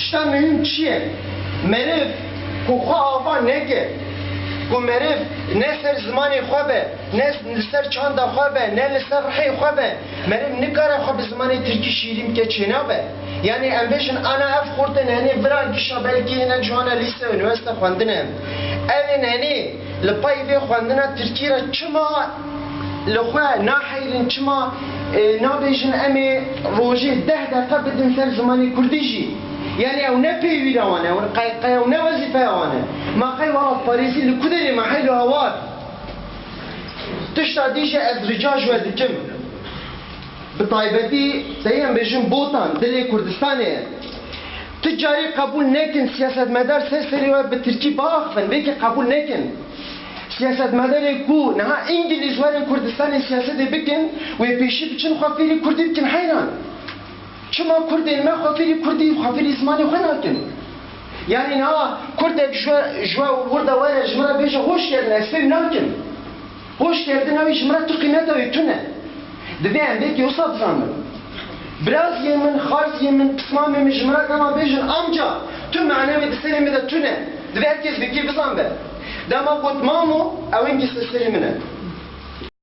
tişta mühim çiye? Meriv kuha ava neke. Ku meriv ne ser zamanı xwe ne ser çanda xwe ne ser rihê xwe meriv nikare xwe bi zamanı Tirkî şîrîn ke çênabe. Yani em bêjin ana ev xurtin henê viran gişa belkî hinek cihana lîse üniversite xwendine. Evên henê li payî vê xwendina Tirkî re çima li xwe nahêlin çima nabêjin em ê rojê 10 deqe bidin ser zamanê Kurdî jî. Yani ev ne peyvîra wan e, ew ne wezîfeya wan e. Ma qey wara Parîsî li ku derê me heylo hewar. Tişta dî jî ez rica ji we dikim. Bi taybetî deyên bêjin botan dilê Kurdistanê. Ti carî qebûl nekin siyasetmedar sê serê we bi Tirkî biaxivin, vêkê qebûl nekin. Siyasetmedarê ku niha İngiliz werin Kurdistanê siyasetê bikin, wê pêşî biçin xwe fêrî Kurdî bikin heyran. Çima Kurdên me xwe fêrî Kurdî xwe fêrî zimanê xwe nakin. Yani niha Kurdek ji we wirda were ji min re bêje hoş geldin ez fêm nakim. Hoş geldin ew ji min re tu qîmeta wê tune. Divê em vêkê wisa bizanin. Biraziyê min, xarziyê min, pismamê min ji min re dema bêjin amca tu meعنewê di serê me de tune. Divê herkes vêkê bizan be. Dema got mamo ew hingî serê min e.